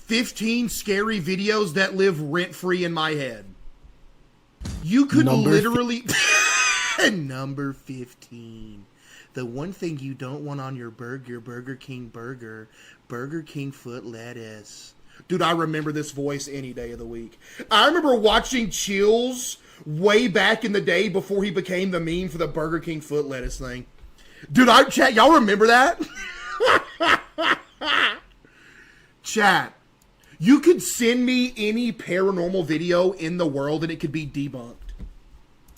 15 scary videos that live rent-free in my head. You could literally... Number 15. The one thing you don't want on your burger, Burger King burger, Burger King foot lettuce. Dude, I remember this voice any day of the week. I remember watching Chills way back in the day before he became the meme for the Burger King foot lettuce thing. Dude, chat, y'all remember that? Chat, you could send me any paranormal video in the world and it could be debunked.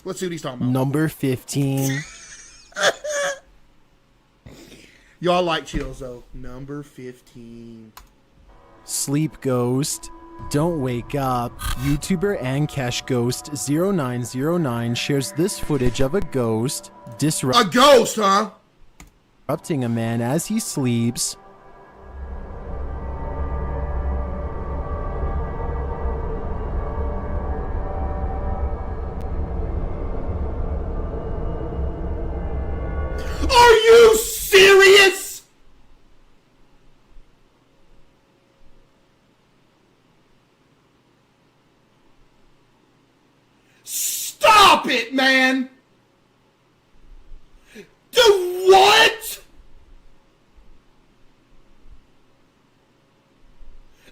Let's see what he's talking about. Number 15. Y'all like Chills, though. Number 15. Sleep Ghost. Don't wake up. YouTuber Ankesh Ghost 0909 shares this footage of a ghost A ghost, huh? disrupting a man as he sleeps. Are you serious? Stop it, man! Do what?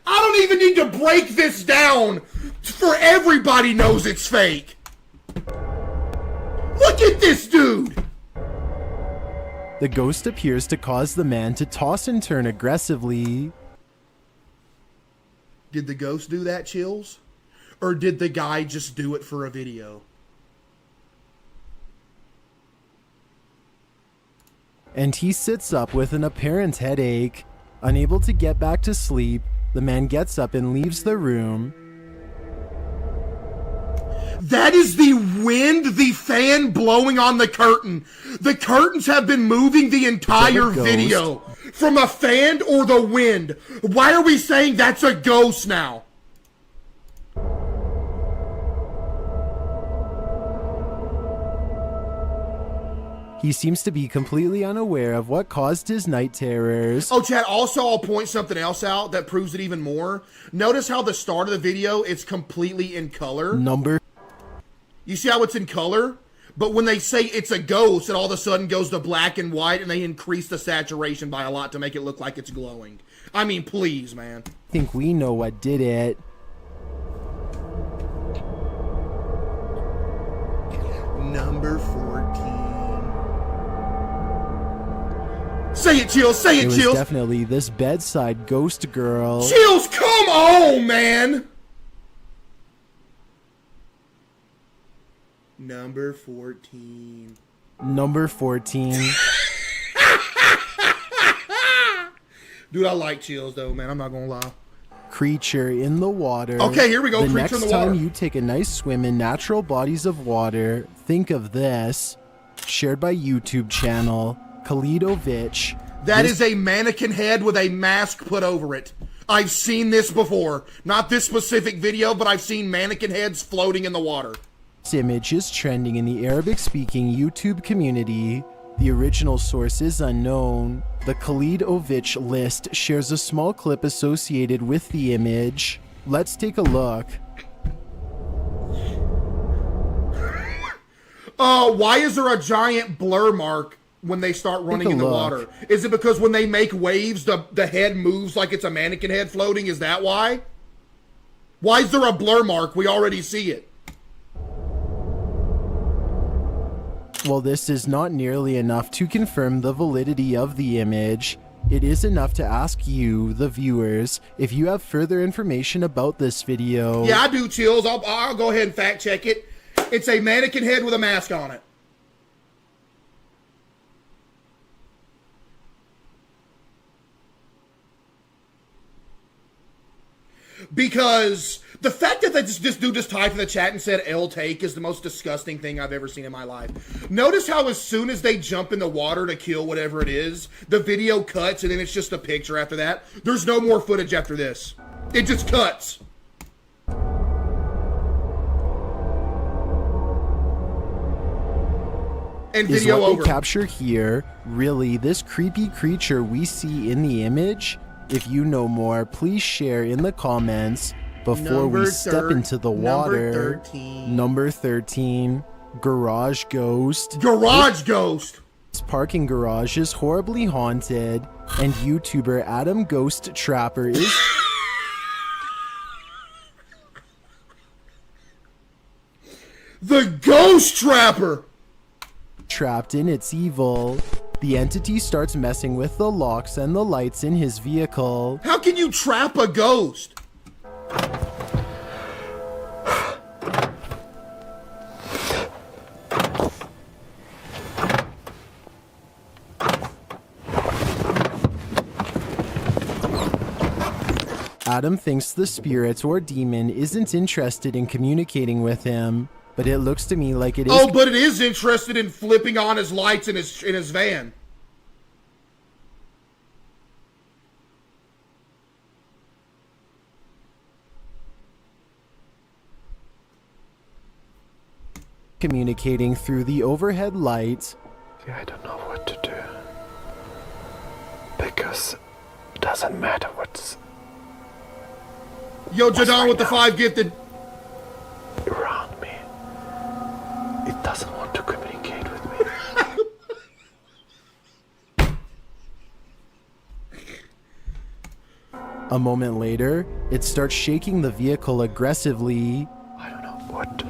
I don't even need to break this down for everybody knows it's fake. Look at this dude! The ghost appears to cause the man to toss and turn aggressively. Did the ghost do that, Chills? Or did the guy just do it for a video? And he sits up with an apparent headache. Unable to get back to sleep, the man gets up and leaves the room. That is the wind, the fan blowing on the curtain. The curtains have been moving the entire video. From a fan or the wind. Why are we saying that's a ghost now? He seems to be completely unaware of what caused his night terrors. Oh, Chad, also I'll point something else out that proves it even more. Notice how the start of the video is completely in color. You see how it's in color? But when they say it's a ghost, it all of a sudden goes to black and white, and they increase the saturation by a lot to make it look like it's glowing. I mean, please, man. I think we know what did it. Number 14. Say it, Chills. Say it, Chills. It was definitely this bedside ghost girl. Chills, come on, man. Number 14. Number 14. Dude, I like Chills, though, man. I'm not gonna lie. Creature in the water. Okay, here we go. The Creature in the next water. time you take a nice swim in natural bodies of water, think of this. Shared by YouTube channel, CaseOh. That is a mannequin head with a mask put over it. I've seen this before. Not this specific video, but I've seen mannequin heads floating in the water. This image is trending in the Arabic-speaking YouTube community. The original source is unknown. The CaseOh list shares a small clip associated with the image. Let's take a look. Why is there a giant blur mark when they start running in the water? Is it because when they make waves, the head moves like it's a mannequin head floating? Is that why? Why is there a blur mark? We already see it. Well, this is not nearly enough to confirm the validity of the image. It is enough to ask you, the viewers, if you have further information about this video. Yeah, I do, Chills. I'll go ahead and fact check it. It's a mannequin head with a mask on it. Because the fact that this dude just typed in the chat and said L take is the most disgusting thing I've ever seen in my life. Notice how as soon as they jump in the water to kill whatever it is, the video cuts and then it's just a picture after that. There's no more footage after this. It just cuts. And Is video what over. They capture here really this creepy creature we see in the image? If you know more, please share in the comments before we step into the water. Number 13, Garage Ghost. Garage Ghost! This parking garage is horribly haunted, and YouTuber Adam Ghost Trapper is... The Ghost Trapper! Trapped in its evil. The entity starts messing with the locks and the lights in his vehicle. How can you trap a ghost? Adam thinks the spirit or demon isn't interested in communicating with him, but it looks to me like it is. Oh, but it is interested in flipping on his lights in his van. Communicating through the overhead light. I don't know what to do. Because it doesn't matter what's Yo, Jadon with the 5 gifted. around me. It doesn't want to communicate with me. A moment later, it starts shaking the vehicle aggressively. I don't know what.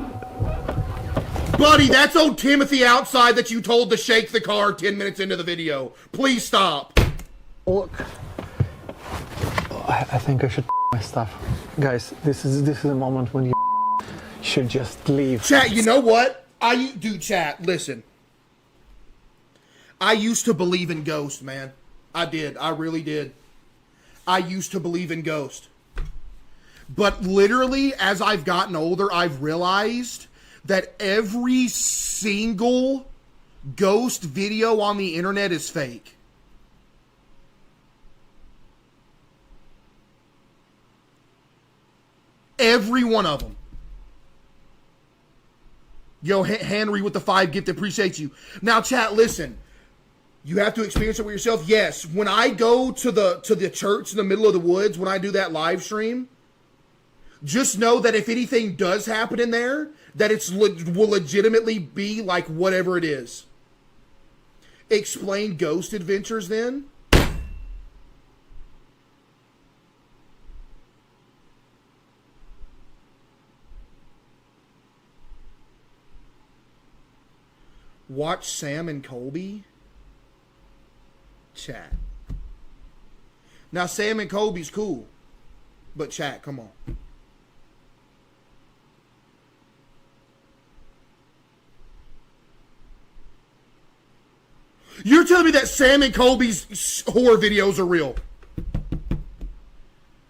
Buddy, that's old Timothy outside that you told to shake the car 10 minutes into the video. Please stop. Look. I think I should my stuff. Guys, this is a moment when you should just leave. Chat, you know what? Chat, listen. I used to believe in ghosts, man. I did. I really did. I used to believe in ghosts. But literally, as I've gotten older, I've realized that every single ghost video on the internet is fake. Every one of them. Yo, Henry with the 5 gift, appreciate you. Now, chat, listen. You have to experience it with yourself. Yes, when I go to the church in the middle of the woods, when I do that live stream, just know that if anything does happen in there, that it will legitimately be like whatever it is. Explain Ghost Adventures then. Watch Sam and Colby. Chat. Now Sam and Colby's cool. But chat, come on. You're telling me that Sam and Colby's horror videos are real?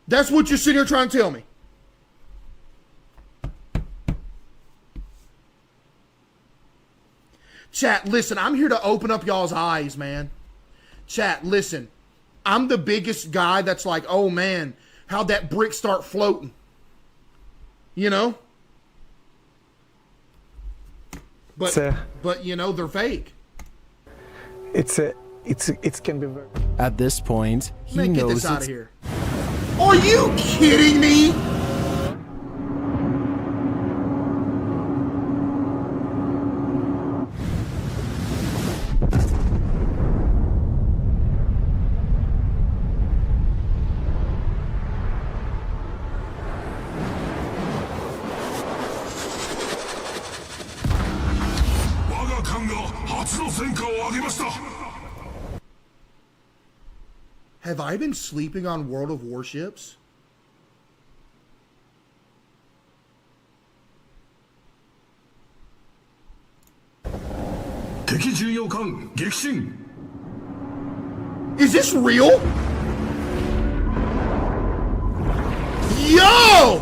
That's what you're sitting here trying to tell me? Chat, listen, I'm here to open up y'all's eyes, man. Chat, listen. I'm the biggest guy that's like, oh man, how'd that brick start floating? You know? But you know, they're fake. It can be very. At this point, he Man, get knows this out it's of here. Are you kidding me? Have I been sleeping on World of Warships? Is this real? Yo!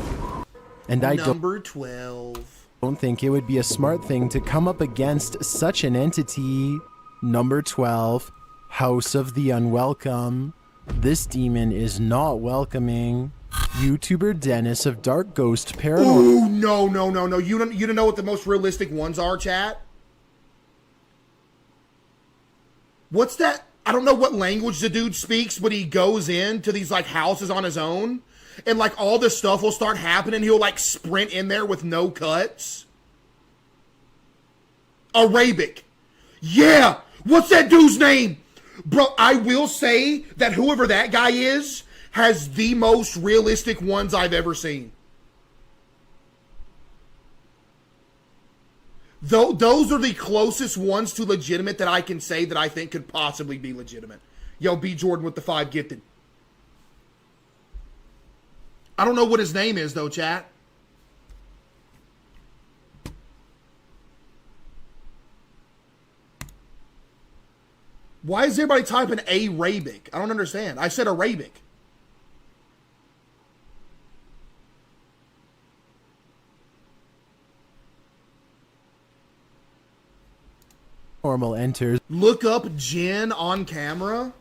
And I Number 12. don't think it would be a smart thing to come up against such an entity. Number 12, House of the Unwelcome. This demon is not welcoming. YouTuber Dennis of Dark Ghost Paranormal. Ooh, no. You don't know what the most realistic ones are, chat? What's that? I don't know what language the dude speaks, but he goes into these like houses on his own, and like all this stuff will start happening. He'll like sprint in there with no cuts. Arabic. Yeah. What's that dude's name? Bro, I will say that whoever that guy is has the most realistic ones I've ever seen. Those are the closest ones to legitimate that I can say that I think could possibly be legitimate. Yo, B. Jordan with the 5 gifted. I don't know what his name is, though, chat. Why is everybody typing Arabic? I don't understand. I said Arabic. Normal enters. Look up Jen on camera.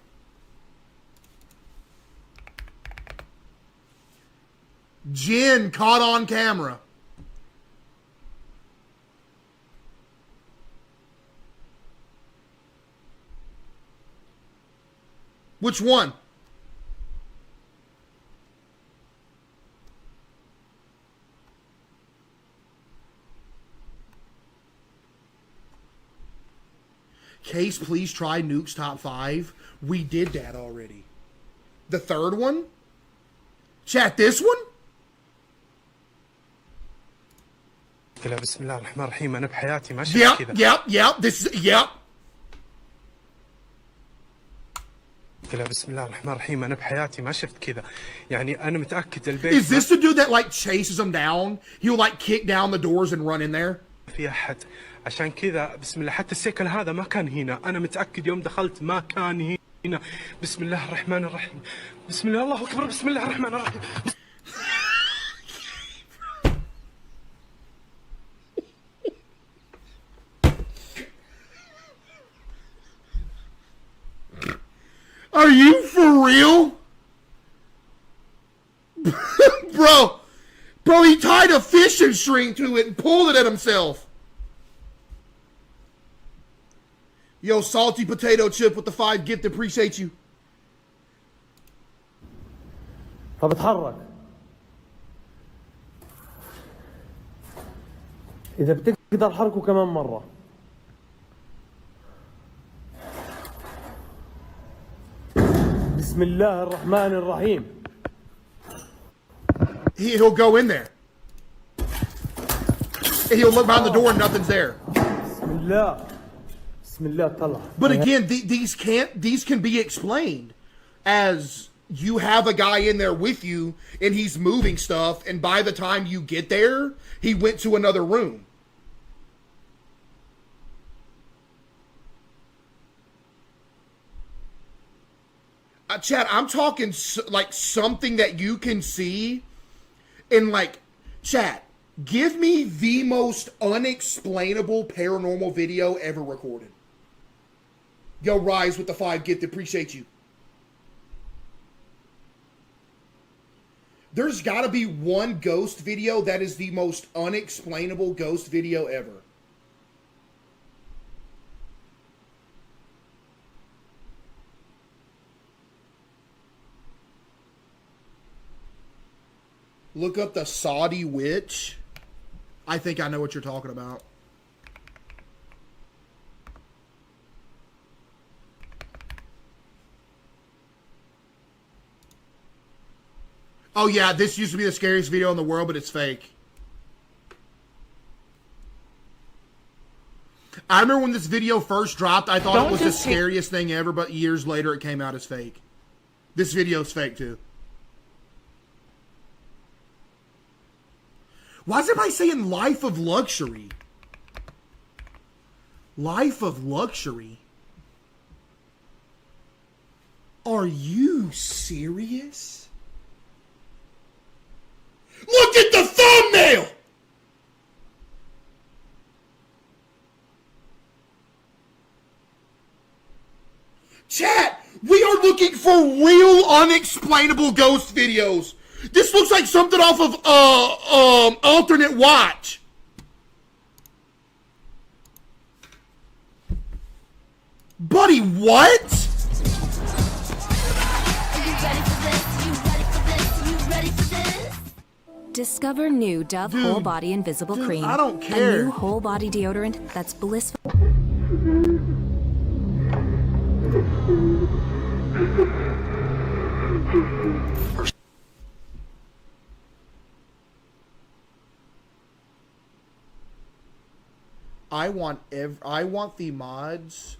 Jen caught on camera. Which one? Case, please try Nuke's top 5. We did that already. The third one? Chat, this one? بسم الله الرحمن الرحيم أنا بحياتي ما شفت كذا. Yep. This is, yep. بسم الله الرحمن الرحيم أنا بحياتي ما شفت كذا. يعني أنا متأكد البيت. Is this the dude that like chases him down? He'll like kick down the doors and run in there? في أحد. عشان كذا بسم الله حتى السيكل هذا ما كان هنا. أنا متأكد يوم دخلت ما كان هنا. بسم الله الرحمن الرحيم. بسم الله الله أكبر بسم الله الرحمن الرحيم. Are you for real? Bro, he tied a fishing string to it and pulled it at himself. Yo, salty potato chip with the 5 gift, appreciate you. طب اتحرك. إذا بتقدر حركه كمان مرة. بسم الله الرحمن الرحيم. He'll go in there. And he'll look behind the door and nothing's there. بسم الله. بسم الله طلع. But again, these can be explained as you have a guy in there with you and he's moving stuff, and by the time you get there, he went to another room. Chad, I'm talking like something that you can see in like, chat, give me the most unexplainable paranormal video ever recorded. Yo, Rise with the 5 gift, appreciate you. There's gotta be one ghost video that is the most unexplainable ghost video ever. Look up the Saudi witch. I think I know what you're talking about. Oh yeah, this used to be the scariest video in the world, but it's fake. I remember when this video first dropped, I thought it was the scariest thing ever, but years later it came out as fake. This video's fake too. Why is everybody saying life of luxury? Life of luxury? Are you serious? Look at the thumbnail! Chat, we are looking for real unexplainable ghost videos. This looks like something off of Alternate Watch. Buddy, what? Discover new Dove Whole Body Invisible Cream. I don't care. A new whole body deodorant that's blissful. I want the mods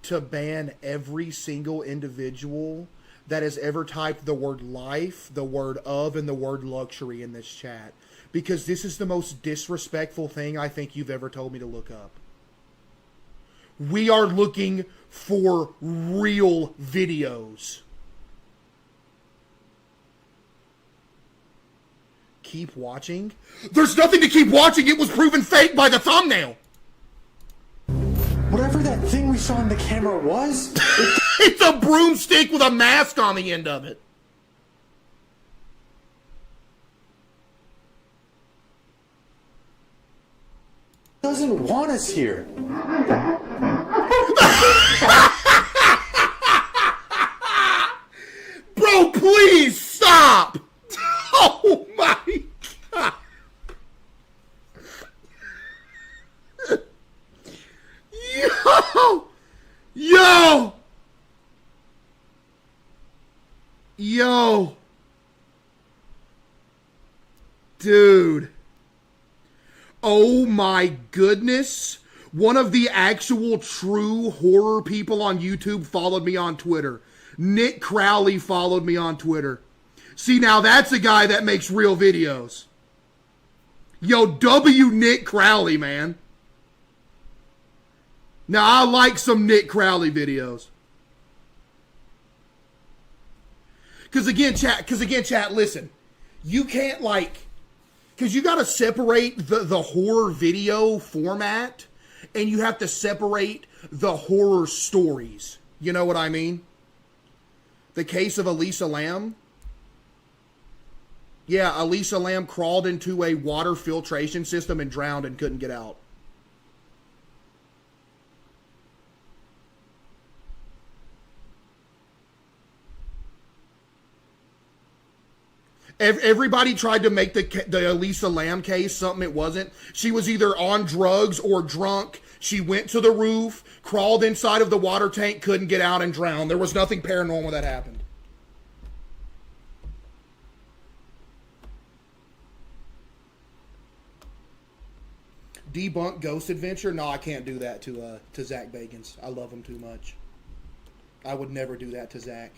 to ban every single individual that has ever typed the word life, the word of, and the word luxury in this chat. Because this is the most disrespectful thing I think you've ever told me to look up. We are looking for real videos. Keep watching? There's nothing to keep watching. It was proven fake by the thumbnail. Whatever that thing we saw on the camera was, It's a broomstick with a mask on the end of it. doesn't want us here. Bro, please stop. Oh my God. Yo! Yo! Yo! Dude. Oh my goodness. One of the actual true horror people on YouTube followed me on Twitter. Nick Crowley followed me on Twitter. See, now that's a guy that makes real videos. Yo, Nick Crowley, man. Now, I like some Nick Crowley videos. Because again, chat, listen. You can't, because you got to separate the horror video format, and you have to separate the horror stories. You know what I mean? The case of Elisa Lam. Yeah, Elisa Lam crawled into a water filtration system and drowned and couldn't get out. Everybody tried to make the Elisa Lam case something it wasn't. She was either on drugs or drunk. She went to the roof, crawled inside of the water tank, couldn't get out, and drowned. There was nothing paranormal that happened. Debunk Ghost Adventure? No, I can't do that to Zach Bagans. I love him too much. I would never do that to Zach.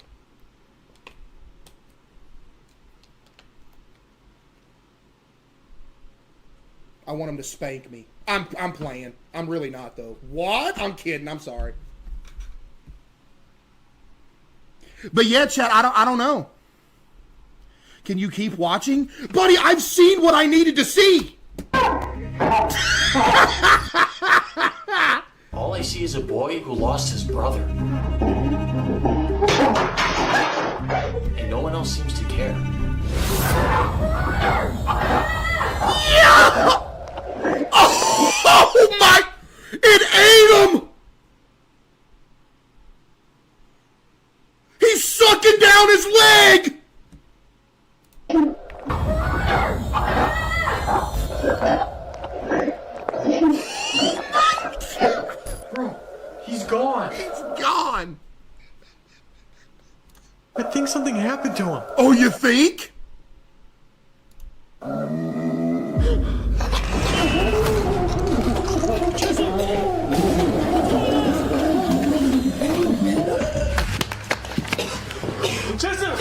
I want him to spank me. I'm playing. I'm really not, though. What? I'm kidding. I'm sorry. But yeah, chat, I don't know. Can you keep watching? Buddy, I've seen what I needed to see. All I see is a boy who lost his brother. And no one else seems to care. Yeah! Oh my! It ate him! He's sucking down his leg! Bro, he's gone. He's gone. I think something happened to him. Oh, you think? Jessica!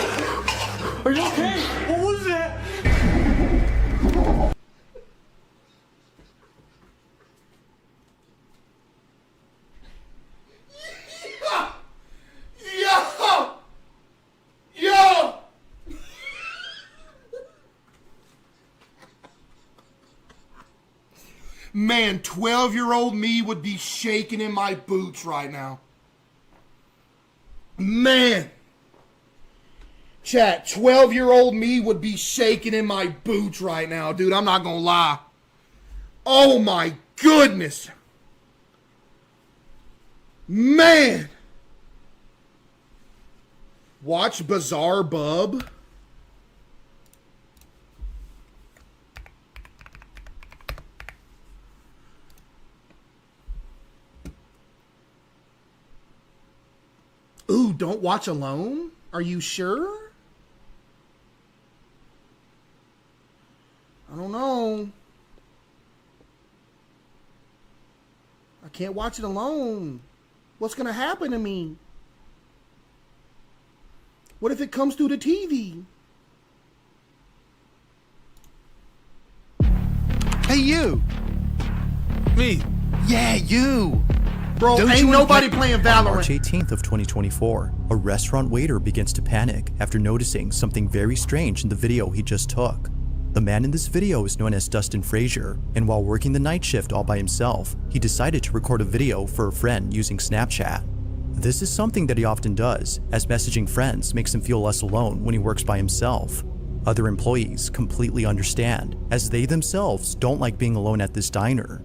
Are you okay? What was that? Yo! Yo! Man, 12-year-old me would be shaking in my boots right now. Man. Chat, 12-year-old me would be shaking in my boots right now, dude. I'm not gonna lie. Oh my goodness. Man. Watch Bizarre Bub. don't watch alone? Are you sure? I don't know. I can't watch it alone. What's going to happen to me? What if it comes through the TV? Hey, you! Me. Yeah, you! Bro, Don't ain't you wanna nobody play- playing On Valorant. March 18th of 2024, a restaurant waiter begins to panic after noticing something very strange in the video he just took. The man in this video is known as Dustin Frazier, and while working the night shift all by himself, he decided to record a video for a friend using Snapchat. This is something that he often does, as messaging friends makes him feel less alone when he works by himself. Other employees completely understand, as they themselves don't like being alone at this diner.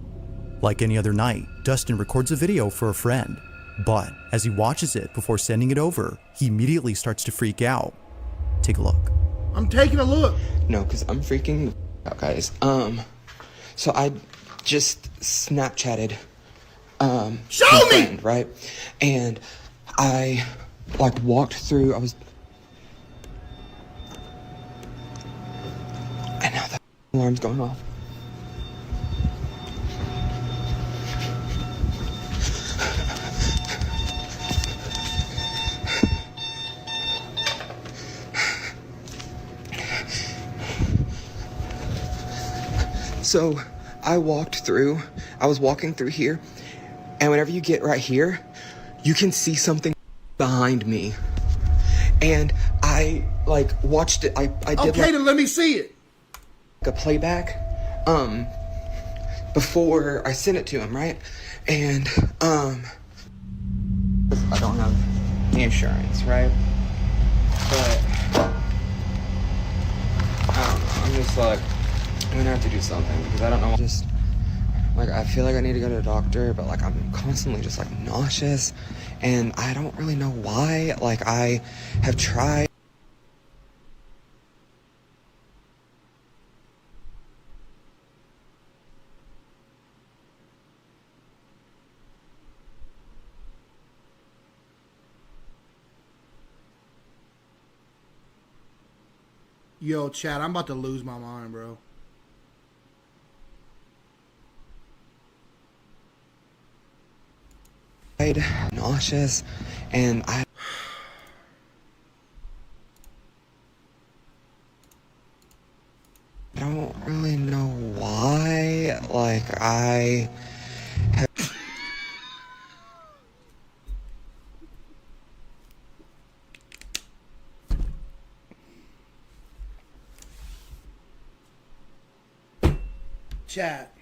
Like any other night, Dustin records a video for a friend, but as he watches it before sending it over, he immediately starts to freak out. Take a look. I'm taking a look. No, because I'm freaking out, guys. So I just Snapchatted, Show my me! friend, right? And I, like, walked through, and now the alarm's going off. So I was walking through here, and whenever you get right here, you can see something behind me. And I, like, watched it, I did, Okay, like, then let me see it. a playback, before I sent it to him, right? And, I don't have the insurance, right? But, I don't know, I'm just like, I'm gonna have to do something, because I don't know, just, like, I feel like I need to go to the doctor, but, like, I'm constantly just, like, nauseous, and I don't really know why. Like, I have tried. Yo, chat, I'm about to lose my mind, bro. Nauseous, and I don't really know why. Like, I have Chat.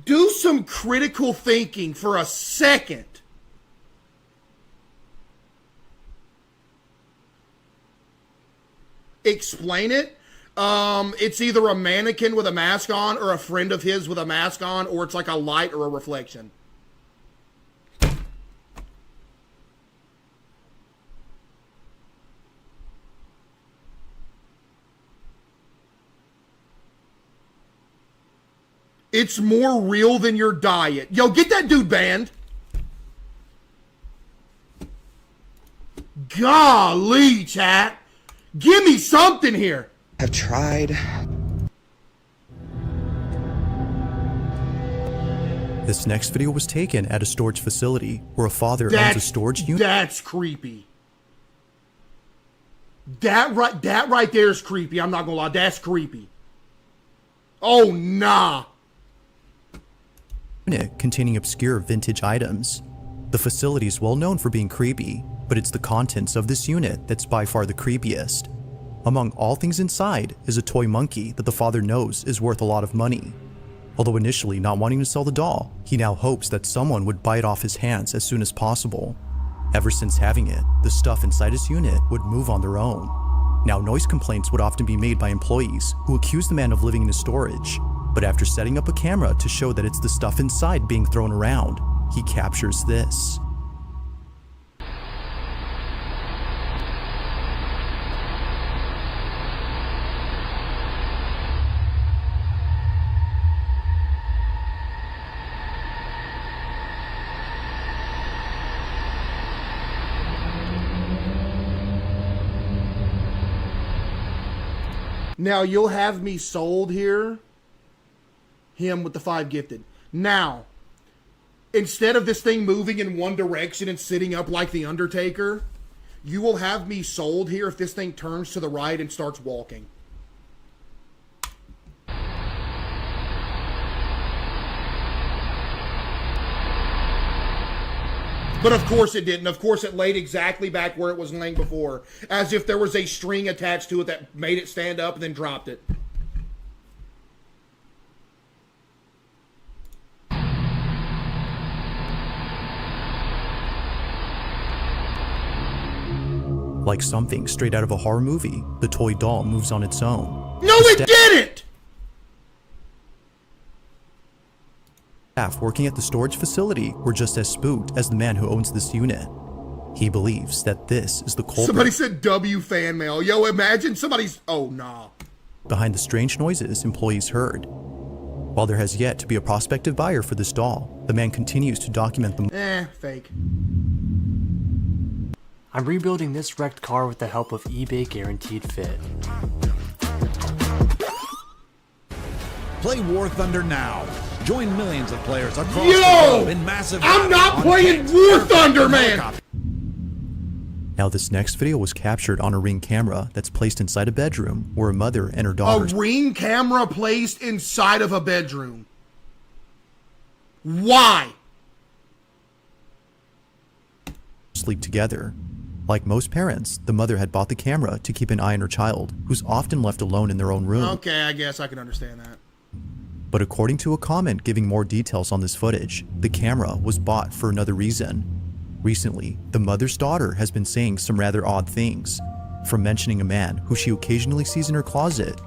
Do some critical thinking for a second. Explain it. It's either a mannequin with a mask on or a friend of his with a mask on, or it's like a light or a reflection. It's more real than your diet. Yo, get that dude banned. Golly, chat. Give me something here. have tried. This next video was taken at a storage facility where a father owns a storage unit. That's creepy. That right there is creepy. I'm not gonna lie. That's creepy. Oh, nah. Unit containing obscure vintage items. The facility is well known for being creepy, but it's the contents of this unit that's by far the creepiest. Among all things inside is a toy monkey that the father knows is worth a lot of money. Although initially not wanting to sell the doll, he now hopes that someone would buy it off his hands as soon as possible. Ever since having it, the stuff inside his unit would move on their own. Now, noise complaints would often be made by employees who accuse the man of living in his storage, but after setting up a camera to show that it's the stuff inside being thrown around, he captures this. Now, you'll have me sold here. Him with the 5 gifted. Now, instead of this thing moving in one direction and sitting up like the Undertaker, you will have me sold here if this thing turns to the right and starts walking. But of course it didn't. Of course it laid exactly back where it was laying before. As if there was a string attached to it that made it stand up and then dropped it. Like something straight out of a horror movie, the toy doll moves on its own. No, it didn't! Staff working at the storage facility were just as spooked as the man who owns this unit. He believes that this is the culprit. Somebody said W fan mail. Yo, imagine somebody's... Oh, nah. Behind the strange noises employees heard. While there has yet to be a prospective buyer for this doll, the man continues to document them. Fake. I'm rebuilding this wrecked car with the help of eBay Guaranteed Fit. Play War Thunder now. Join millions of players across the globe in massive... I'm not playing War Thunder, man! Now this next video was captured on a Ring camera that's placed inside a bedroom where a mother and her daughter... A Ring camera placed inside of a bedroom. Why? ...sleep together. Like most parents, the mother had bought the camera to keep an eye on her child, who's often left alone in their own room. Okay, I guess I can understand that. But according to a comment giving more details on this footage, the camera was bought for another reason. Recently, the mother's daughter has been saying some rather odd things, from mentioning a man who she occasionally sees in her closet.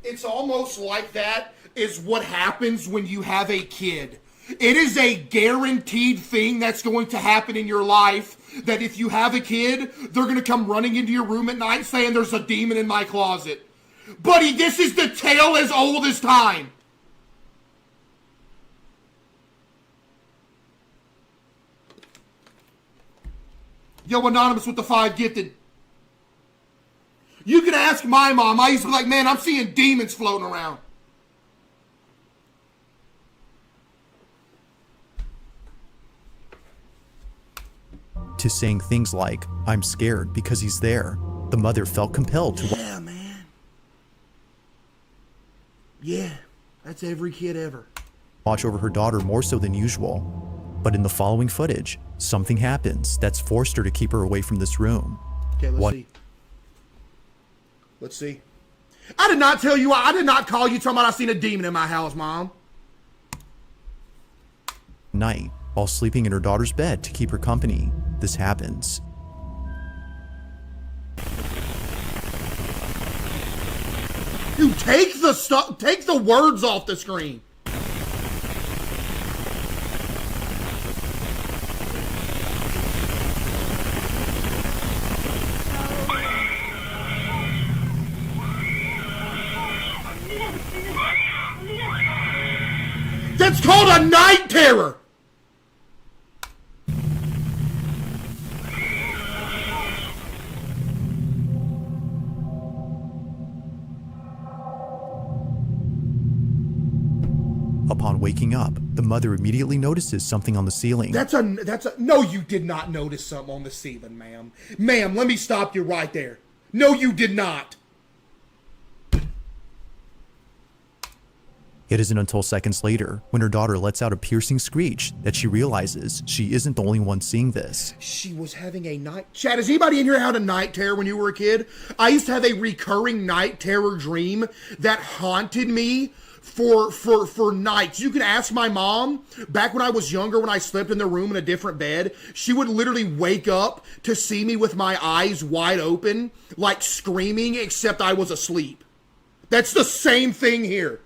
It's almost like that is what happens when you have a kid. It is a guaranteed thing that's going to happen in your life, that if you have a kid, they're going to come running into your room at night saying there's a demon in my closet. Buddy, this is the tale as old as time. Yo, Anonymous with the 5 gifted. You can ask my mom. I used to be like, man, I'm seeing demons floating around. To saying things like, I'm scared because he's there, the mother felt compelled to... Yeah, man. Yeah, that's every kid ever. ...watch over her daughter more so than usual. But in the following footage, something happens that's forced her to keep her away from this room. Okay, let's see. Let's see. I did not tell you, I did not call you talking about I seen a demon in my house, Mom. Night, while sleeping in her daughter's bed to keep her company, this happens. Dude, take the stuff, take the words off the screen. That's called a night terror. Upon waking up, the mother immediately notices something on the ceiling. No, you did not notice something on the ceiling, ma'am. Ma'am, let me stop you right there. No, you did not. It isn't until seconds later, when her daughter lets out a piercing screech, that she realizes she isn't the only one seeing this. She was having a night... Chad, has anybody in here had a night terror when you were a kid? I used to have a recurring night terror dream that haunted me for nights. You can ask my mom, back when I was younger, when I slept in the room in a different bed, she would literally wake up to see me with my eyes wide open, like screaming, except I was asleep. That's the same thing here.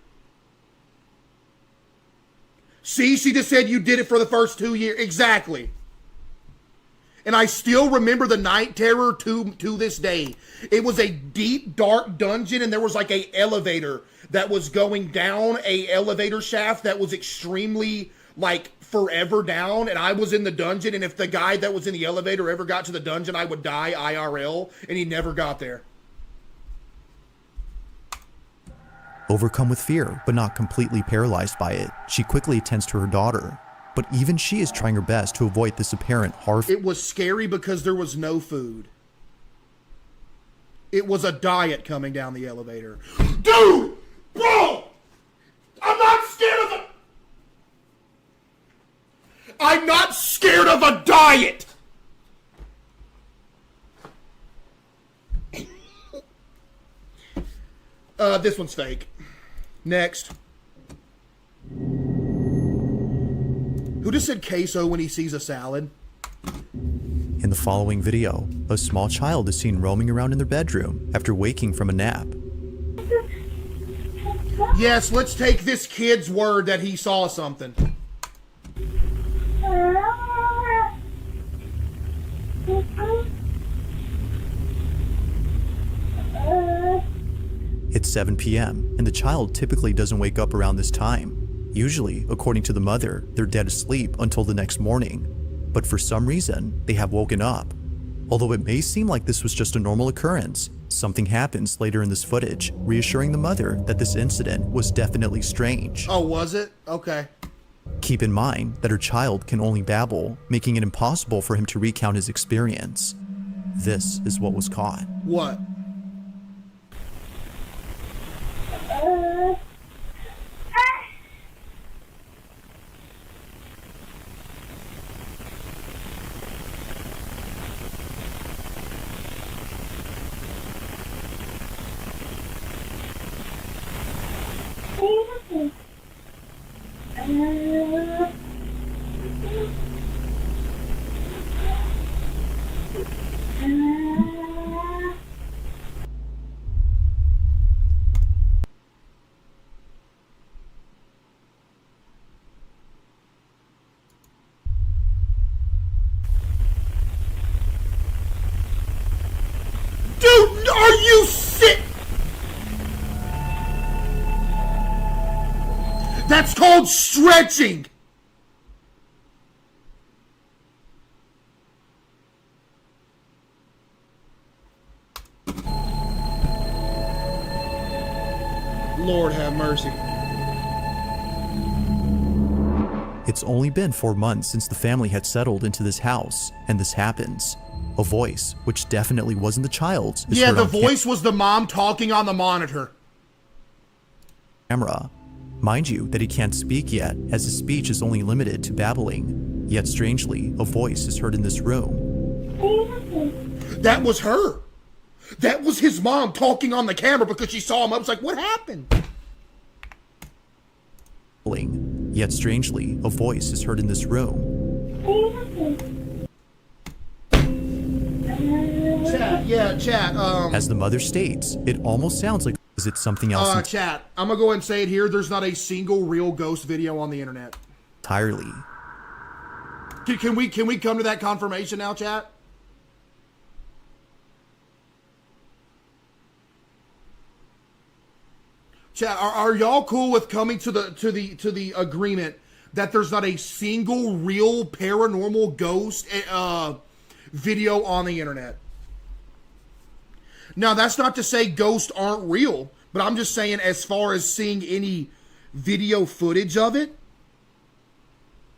See, she just said you did it for the first 2 years. Exactly. And I still remember the night terror to this day. It was a deep, dark dungeon, and there was like a elevator that was going down a elevator shaft that was extremely, like, forever down and I was in the dungeon, and if the guy that was in the elevator ever got to the dungeon, I would die IRL, and he never got there. Overcome with fear, but not completely paralyzed by it, she quickly attends to her daughter. But even she is trying her best to avoid this apparent horror. It was scary because there was no food. It was a diet coming down the elevator. Dude! Bro! I'm not scared of a... I'm not scared of a diet! This one's fake. Next. Who just said CaseOh when he sees a salad? In the following video, a small child is seen roaming around in their bedroom after waking from a nap. Yes, let's take this kid's word that he saw something. It's 7 p.m., and the child typically doesn't wake up around this time. Usually, according to the mother, they're dead asleep until the next morning. But for some reason, they have woken up. Although it may seem like this was just a normal occurrence, something happens later in this footage, reassuring the mother that this incident was definitely strange. Oh, was it? Okay. Keep in mind that her child can only babble, making it impossible for him to recount his experience. This is what was caught. What? Dude, are you sick? That's called stretching. Lord have mercy. It's only been 4 months since the family had settled into this house, and this happens. A voice, which definitely wasn't the child's, is Yeah, heard the on voice was the mom talking on the monitor. camera. Mind you that he can't speak yet, as his speech is only limited to babbling. Yet strangely, a voice is heard in this room. That was her. That was his mom talking on the camera because she saw him. I was like, what happened? Yet strangely, a voice is heard in this room. Chat, As the mother states, it almost sounds like it's something else chat, I'm gonna go ahead and say it here. There's not a single real ghost video on the internet. entirely. Can we come to that confirmation now, chat? Chat, are y'all cool with coming to the agreement that there's not a single real paranormal ghost video on the internet? Now, that's not to say ghosts aren't real, but I'm just saying as far as seeing any video footage of it,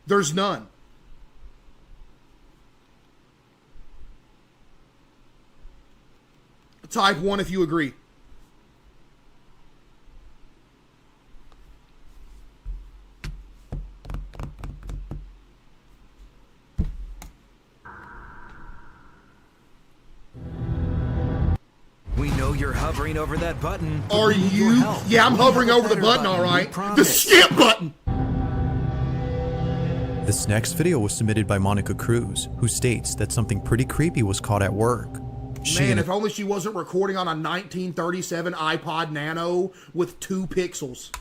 there's none. Type 1 if you agree. We know you're hovering over that button. Are you? Yeah, I'm hovering over the button, all right. The skip button. This next video was submitted by Monica Cruz, who states that something pretty creepy was caught at work. Man, if only she wasn't recording on a 1937 iPod Nano with 2 pixels.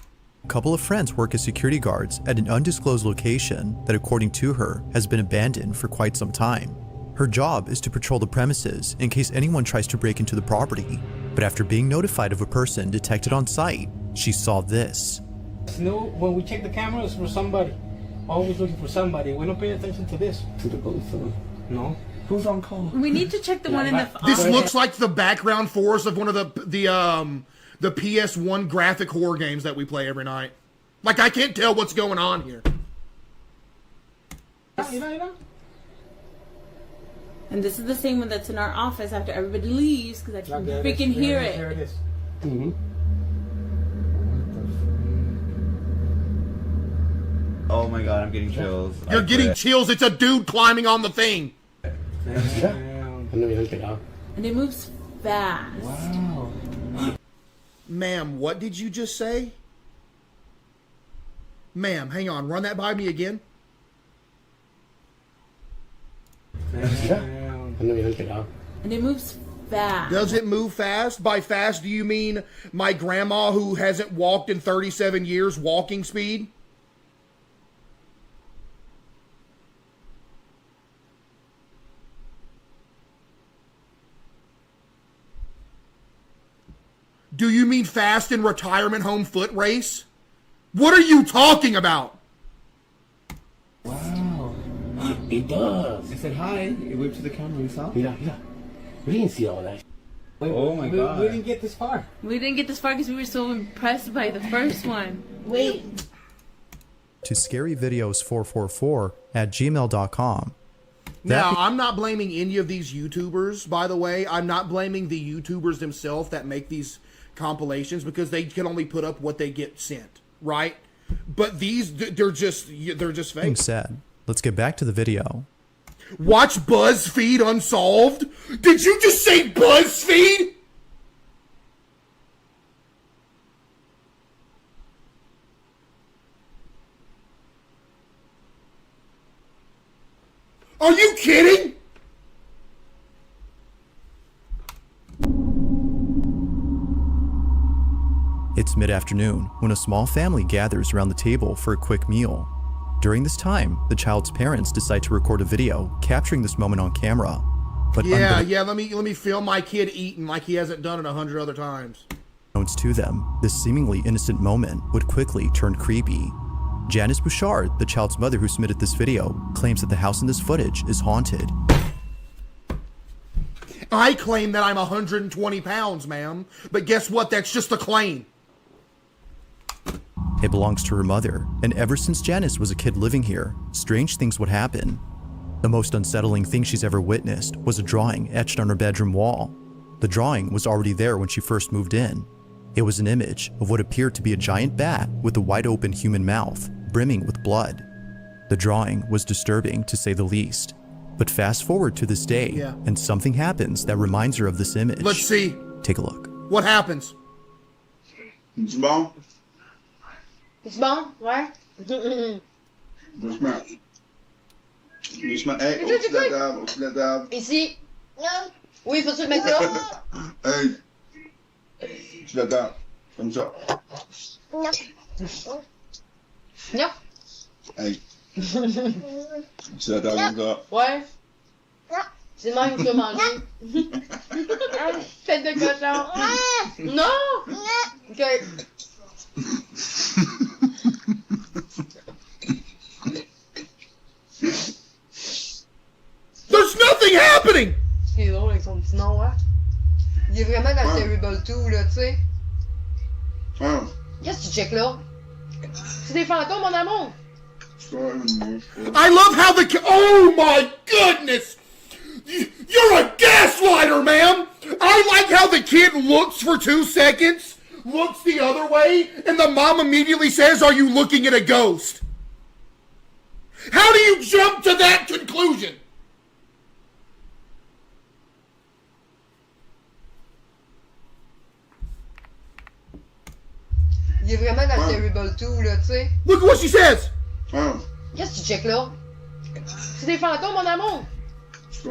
A couple of friends work as security guards at an undisclosed location that, according to her, has been abandoned for quite some time. Her job is to patrol the premises in case anyone tries to break into the property. But after being notified of a person detected on site, she saw this. When we check the cameras for somebody, always looking for somebody. We don't pay attention to this. To the police. No. Who's on call? We need to check the one in the. This looks like the background for us of one of the PS1 graphic horror games that we play every night. Like, I can't tell what's going on here. And this is the same one that's in our office after everybody leaves because I can freaking hear it. Here it is. Oh my god, I'm getting chills. You're getting chills. It's a dude climbing on the thing. And it moves fast. Wow. Ma'am, what did you just say? Ma'am, hang on. Run that by me again. And it moves fast. Does it move fast? By fast, do you mean my grandma who hasn't walked in 37 years walking speed? Do you mean fast in retirement home foot race? What are you talking about? Wow. It does. It said hi. It waved to the camera. You saw? Yeah. We didn't see all that. Oh my god. We didn't get this far. We didn't get this far because we were so impressed by the first one. Wait. To scaryvideos444@gmail.com. Now, I'm not blaming any of these YouTubers, by the way. I'm not blaming the YouTubers themselves that make these compilations because they can only put up what they get sent, right? But these, they're just fake. Being said, let's get back to the video. Watch BuzzFeed Unsolved? Did you just say BuzzFeed? Are you kidding? It's mid-afternoon when a small family gathers around the table for a quick meal. During this time, the child's parents decide to record a video capturing this moment on camera. But let me film my kid eating like he hasn't done it 100 other times. Unbeknownst to them, this seemingly innocent moment would quickly turn creepy. Janice Bouchard, the child's mother who submitted this video, claims that the house in this footage is haunted. I claim that I'm 120 pounds, ma'am. But guess what? That's just a claim. It belongs to her mother, and ever since Janice was a kid living here, strange things would happen. The most unsettling thing she's ever witnessed was a drawing etched on her bedroom wall. The drawing was already there when she first moved in. It was an image of what appeared to be a giant bat with a wide open human mouth, brimming with blood. The drawing was disturbing to say the least. But fast forward to this day, and something happens that reminds her of this image. Let's see. Take a look. What happens? C'est bon? C'est bon? Ouais. Doucement. Doucement. Hey, au-dessus de la table, au-dessus de la table. Ici. Oui, faut-tu le mettre là? Hey. Au-dessus de la table. Comme ça. Non. Non. Hey. Au-dessus de la table, comme ça. Ouais. C'est le même que tu as mangé. Tête de cochon. Non! Ok. There's nothing happening! Ce qui est drôle avec son petit nom, hein? Il est vraiment dans le Terrible 2, là, tu sais. Qu'est-ce que tu checkes là? C'est des fantômes, mon amour! I love how the... Oh my goodness! You're a gaslighter, ma'am! I like how the kid looks for 2 seconds, looks the other way, and the mom immediately says, "Are you looking at a ghost?" How do you jump to that conclusion? Il est vraiment dans le Terrible 2, là, tu sais. Look at what she says! Qu'est-ce que tu checkes là? C'est des fantômes, mon amour! Qu'est-ce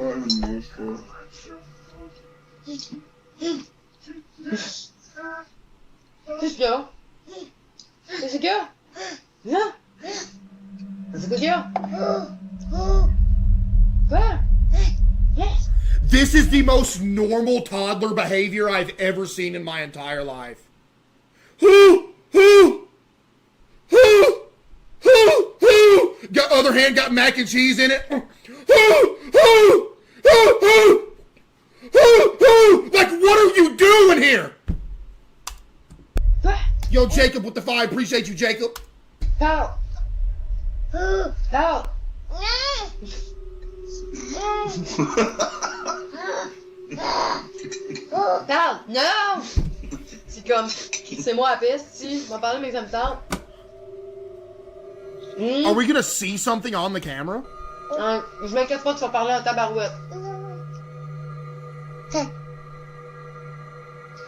qu'il y a? Qu'est-ce qu'il y a? Hein? Qu'est-ce qu'il y a? Quoi? Yes! This is the most normal toddler behavior I've ever seen in my entire life. Who? other hand got mac and cheese in it. Like, what are you doing here? Yo, Jacob with the 5. Appreciate you, Jacob. Help. Help. Help. Non. C'est comme, c'est moi la peste, si. Je vais parler, mais ça me tente. Are we gonna see something on the camera? Je m'inquiète pas, tu vas parler en tabarouette.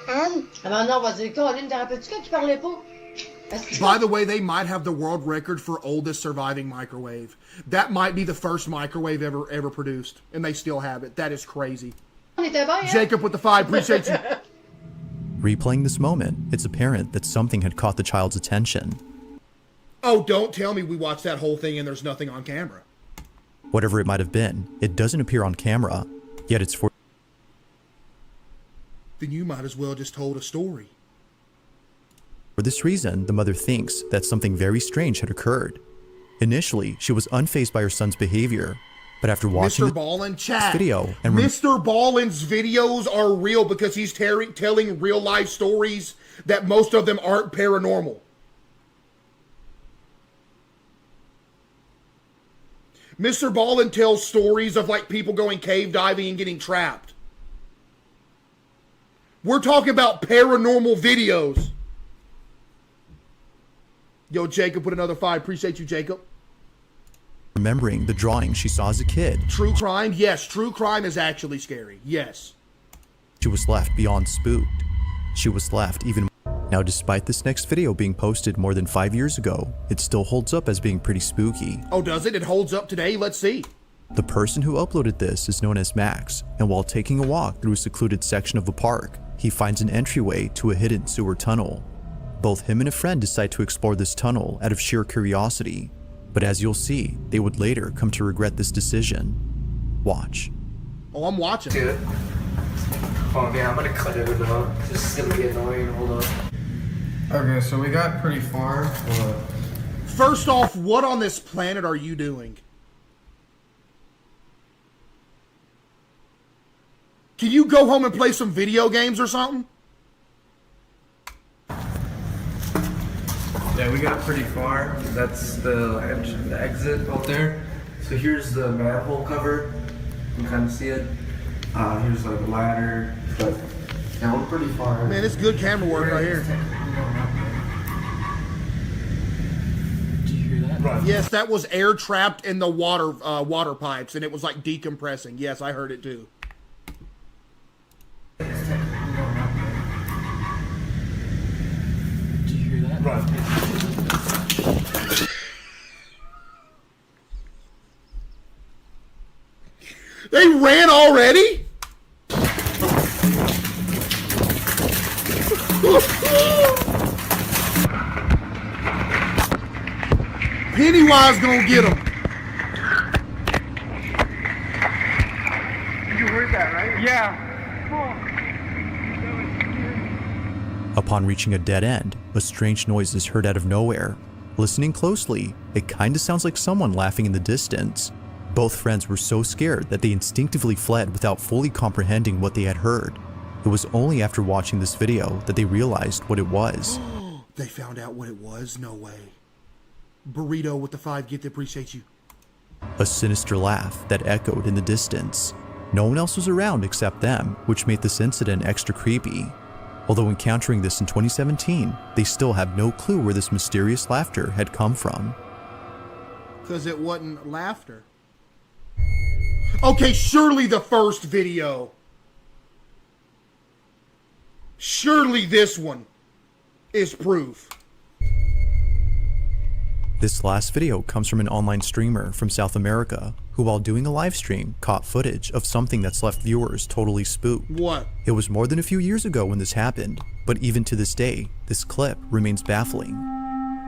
Ah non, on va dire, Colin, te rappelles-tu quand il parlait pas? By the way, they might have the world record for oldest surviving microwave. That might be the first microwave ever produced, and they still have it. That is crazy. Jacob with the 5, appreciate you. Replaying this moment, it's apparent that something had caught the child's attention. Oh, don't tell me we watched that whole thing and there's nothing on camera. Whatever it might have been, it doesn't appear on camera, yet it's for... Then you might as well just told a story. For this reason, the mother thinks that something very strange had occurred. Initially, she was unfazed by her son's behavior, but after watching Mr. Ballin, chat. video and Mr. Ballin's videos are real because he's telling real life stories that most of them aren't paranormal. Mr. Ballin tells stories of like people going cave diving and getting trapped. We're talking about paranormal videos. Yo, Jacob put another 5. Appreciate you, Jacob. remembering the drawing she saw as a kid. True crime? Yes, true crime is actually scary. Yes. She was left beyond spooked. She was left even... Now, despite this next video being posted more than 5 years ago, it still holds up as being pretty spooky. Oh, does it? It holds up today? Let's see. The person who uploaded this is known as Max, and while taking a walk through a secluded section of a park, he finds an entryway to a hidden sewer tunnel. Both him and a friend decide to explore this tunnel out of sheer curiosity, but as you'll see, they would later come to regret this decision. Watch. Oh, I'm watching. Dude. Oh man, I'm gonna cut it out. This is gonna be annoying. Hold on. Okay, so we got pretty far. First off, what on this planet are you doing? Can you go home and play some video games or something? Yeah, we got pretty far. That's the exit out there. So here's the manhole cover. You can kind of see it. Here's like a ladder, but yeah, we're pretty far. Man, it's good camera work right here. Did you hear that? Right. Yes, that was air trapped in the water pipes, and it was like decompressing. Yes, I heard it too. Did you hear that? Right. They ran already? Pennywise gonna get him. You heard that, right? Yeah. Upon reaching a dead end, a strange noise is heard out of nowhere. Listening closely, it kinda sounds like someone laughing in the distance. Both friends were so scared that they instinctively fled without fully comprehending what they had heard. It was only after watching this video that they realized what it was. They found out what it was? No way. Burrito with the 5 gift, appreciate you. A sinister laugh that echoed in the distance. No one else was around except them, which made this incident extra creepy. Although encountering this in 2017, they still have no clue where this mysterious laughter had come from. Because it wasn't laughter. Okay, surely the first video. Surely this one is proof. This last video comes from an online streamer from South America who, while doing a live stream, caught footage of something that's left viewers totally spooked. What? It was more than a few years ago when this happened, but even to this day, this clip remains baffling.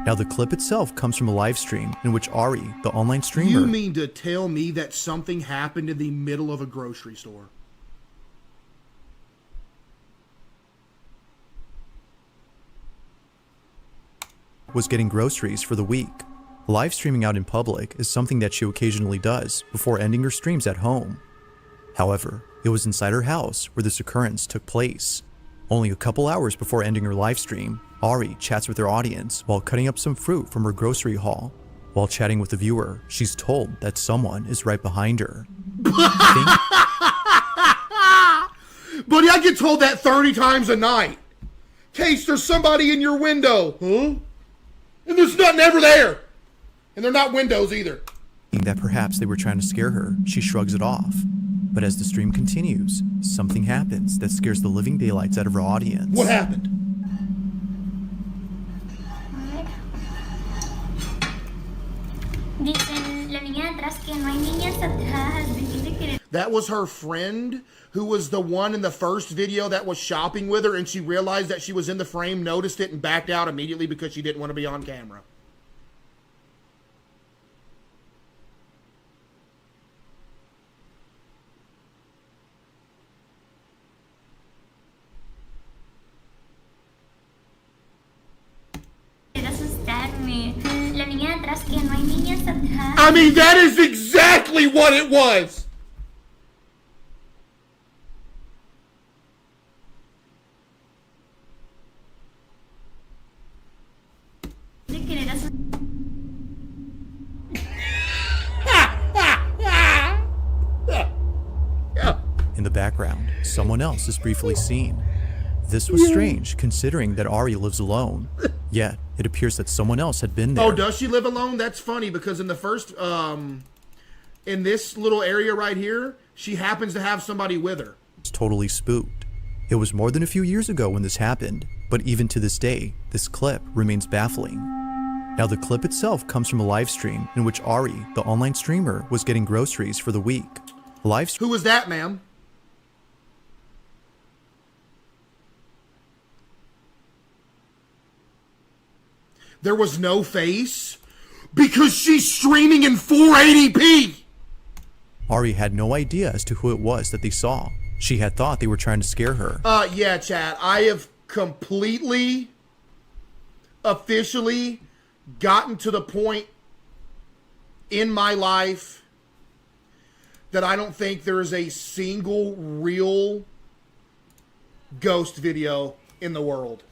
Now, the clip itself comes from a live stream in which Ari, the online streamer... You mean to tell me that something happened in the middle of a grocery store? ...was getting groceries for the week. Live streaming out in public is something that she occasionally does before ending her streams at home. However, it was inside her house where this occurrence took place. Only a couple hours before ending her live stream, Ari chats with her audience while cutting up some fruit from her grocery haul. While chatting with the viewer, she's told that someone is right behind her. Buddy, I get told that 30 times a night. Case, there's somebody in your window. Huh? And there's nothing ever there. And they're not windows either. That perhaps they were trying to scare her, she shrugs it off. But as the stream continues, something happens that scares the living daylights out of her audience. What happened? That was her friend who was the one in the first video that was shopping with her, and she realized that she was in the frame, noticed it, and backed out immediately because she didn't want to be on camera. I mean, that is exactly what it was. In the background, someone else is briefly seen. This was strange, considering that Ari lives alone. Yet, it appears that someone else had been there. Oh, does she live alone? That's funny, because in the first, in this little area right here, she happens to have somebody with her. It's totally spooked. It was more than a few years ago when this happened, but even to this day, this clip remains baffling. Now, the clip itself comes from a live stream in which Ari, the online streamer, was getting groceries for the week. Who was that, ma'am? There was no face because she's streaming in 480p. Ari had no idea as to who it was that they saw. She had thought they were trying to scare her. Yeah, chat. I have completely, officially gotten to the point in my life that I don't think there is a single real ghost video in the world.